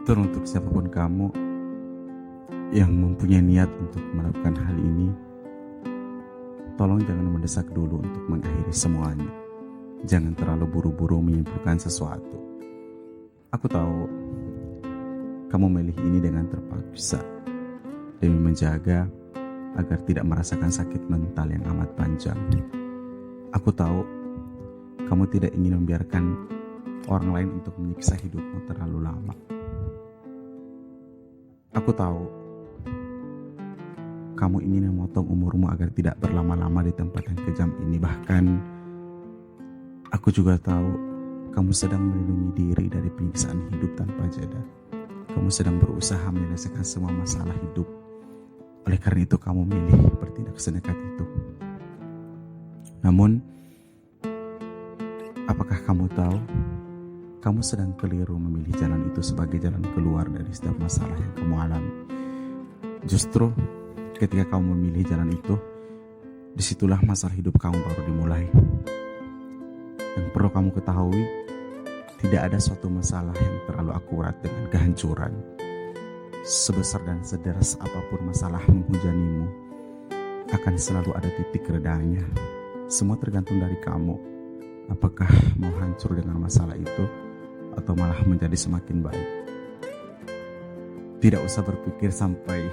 Teruntuk siapapun kamu yang mempunyai niat untuk melakukan hal ini, tolong jangan mendesak dulu untuk mengakhiri semuanya. Jangan terlalu buru-buru menyimpulkan sesuatu. Aku tahu kamu memilih ini dengan terpaksa demi menjaga agar tidak merasakan sakit mental yang amat panjang. Aku tahu kamu tidak ingin membiarkan orang lain untuk menyiksa hidupmu terlalu lama. Aku tahu kamu ingin memotong umurmu agar tidak berlama-lama di tempat yang kejam ini. Bahkan aku juga tahu kamu sedang melindungi diri dari penyiksaan hidup tanpa jeda. Kamu sedang berusaha menyelesaikan semua masalah hidup. Oleh karena itu kamu milih bertindak senekat itu. Namun, apakah kamu tahu kamu sedang keliru memilih jalan itu sebagai jalan keluar dari setiap masalah yang kamu alami? Justru ketika kamu memilih jalan itu, disitulah masalah hidup kamu baru dimulai. Yang perlu kamu ketahui, tidak ada suatu masalah yang terlalu akurat dengan kehancuran. Sebesar dan sederas apapun masalah menghujanimu, akan selalu ada titik redanya. Semua tergantung dari kamu. Apakah mau hancur dengan masalah itu, atau malah menjadi semakin baik? Tidak usah berpikir sampai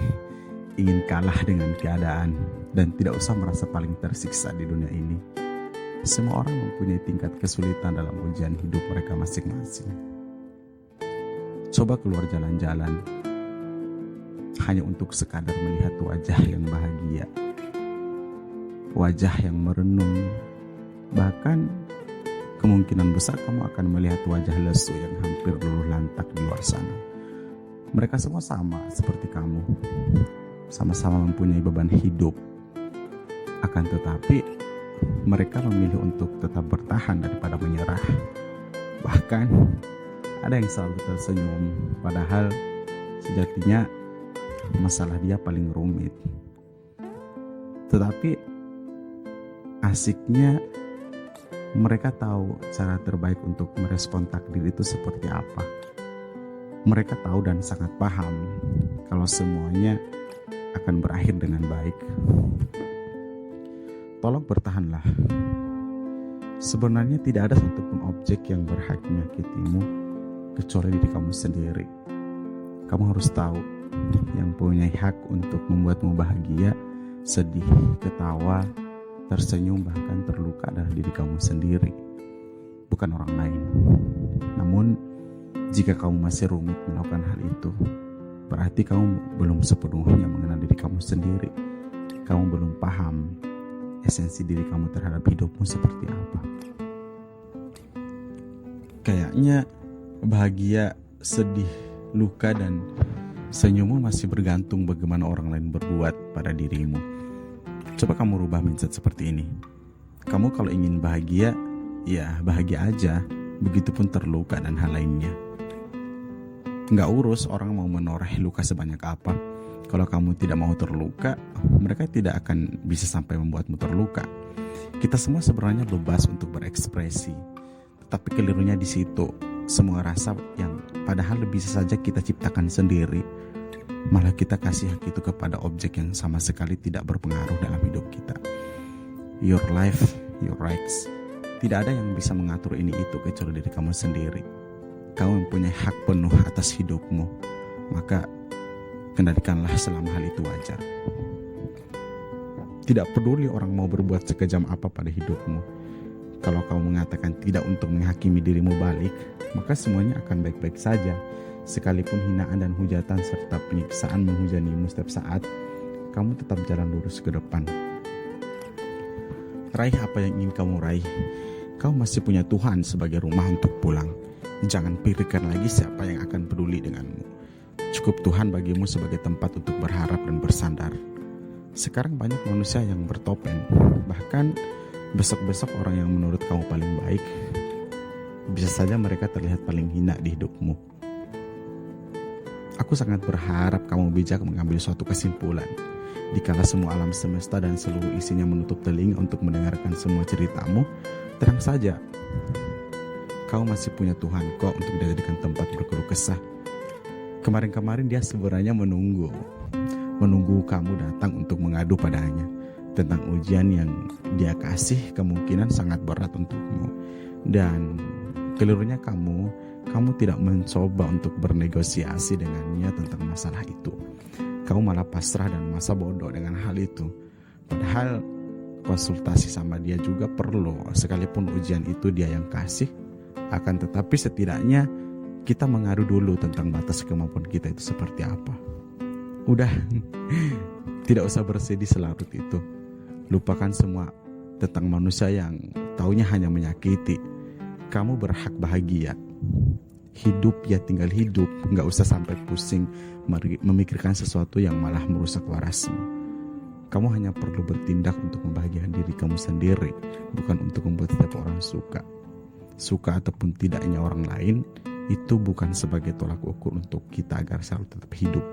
ingin kalah dengan keadaan, dan tidak usah merasa paling tersiksa di dunia ini. Semua orang mempunyai tingkat kesulitan dalam ujian hidup mereka masing-masing. Coba keluar jalan-jalan hanya untuk sekadar melihat wajah yang bahagia, wajah yang merenung. Bahkan kemungkinan besar kamu akan melihat wajah lesu yang hampir luluh lantak di luar sana. Mereka semua sama seperti kamu, sama-sama mempunyai beban hidup. Akan tetapi mereka memilih untuk tetap bertahan daripada menyerah. Bahkan ada yang selalu tersenyum, padahal sejatinya masalah dia paling rumit. Tetapi asiknya, mereka tahu cara terbaik untuk merespon takdir itu seperti apa. Mereka tahu dan sangat paham kalau semuanya akan berakhir dengan baik. Tolong bertahanlah. Sebenarnya tidak ada satupun objek yang berhak menyakitimu kecuali diri kamu sendiri. Kamu harus tahu, yang punya hak untuk membuatmu bahagia, sedih, ketawa, tersenyum, bahkan terluka adalah diri kamu sendiri, bukan orang lain. Namun, jika kamu masih rumit melakukan hal itu, berarti kamu belum sepenuhnya mengenal diri kamu sendiri. Kamu belum paham esensi diri kamu terhadap hidupmu seperti apa. Kayaknya bahagia, sedih, luka, dan senyummu masih bergantung bagaimana orang lain berbuat pada dirimu. Coba kamu rubah mindset seperti ini. Kamu kalau ingin bahagia, ya bahagia aja. Begitupun terluka dan hal lainnya. Nggak urus orang mau menoreh luka sebanyak apa. Kalau kamu tidak mau terluka, mereka tidak akan bisa sampai membuatmu terluka. Kita semua sebenarnya bebas untuk berekspresi. Tetapi kelirunya di situ. Semua rasa yang padahal bisa saja kita ciptakan sendiri, malah kita kasih hak itu kepada objek yang sama sekali tidak berpengaruh dalam hidup kita. Your life, your rights. Tidak ada yang bisa mengatur ini itu kecuali diri kamu sendiri. Kamu mempunyai hak penuh atas hidupmu. Maka kendalikanlah selama hal itu wajar. Tidak peduli orang mau berbuat sekejam apa pada hidupmu. Kalau kamu mengatakan tidak untuk menghakimi dirimu balik, maka semuanya akan baik-baik saja. Sekalipun hinaan dan hujatan serta penyiksaan menghujanimu setiap saat, kamu tetap jalan lurus ke depan. Raih apa yang ingin kamu raih. Kau masih punya Tuhan sebagai rumah untuk pulang. Jangan pikirkan lagi siapa yang akan peduli denganmu. Cukup Tuhan bagimu sebagai tempat untuk berharap dan bersandar. Sekarang banyak manusia yang bertopeng. Bahkan besok-besok orang yang menurut kamu paling baik, bisa saja mereka terlihat paling hina di hidupmu. Aku sangat berharap kamu bijak mengambil suatu kesimpulan. Dikala semua alam semesta dan seluruh isinya menutup telinga untuk mendengarkan semua ceritamu, tenang saja. Kau masih punya Tuhan kok untuk dijadikan tempat berkeluh kesah. Kemarin-kemarin dia sebenarnya menunggu kamu datang untuk mengadu padanya tentang ujian yang dia kasih kemungkinan sangat berat untukmu. Dan kelirunya kamu tidak mencoba untuk bernegosiasi dengannya tentang masalah itu. Kamu malah pasrah dan masa bodoh dengan hal itu. Padahal konsultasi sama dia juga perlu, sekalipun ujian itu dia yang kasih. Akan tetapi setidaknya kita mengadu dulu tentang batas kemampuan kita itu seperti apa. Udah, tidak usah bersedih selarut itu. Lupakan semua tentang manusia yang taunya hanya menyakiti. Kamu berhak bahagia. Hidup ya tinggal hidup, gak usah sampai pusing memikirkan sesuatu yang malah merusak warasmu. Kamu hanya perlu bertindak untuk membahagiakan diri kamu sendiri, bukan untuk membuat setiap orang suka. Suka ataupun tidaknya orang lain itu bukan sebagai tolak ukur untuk kita agar selalu tetap hidup.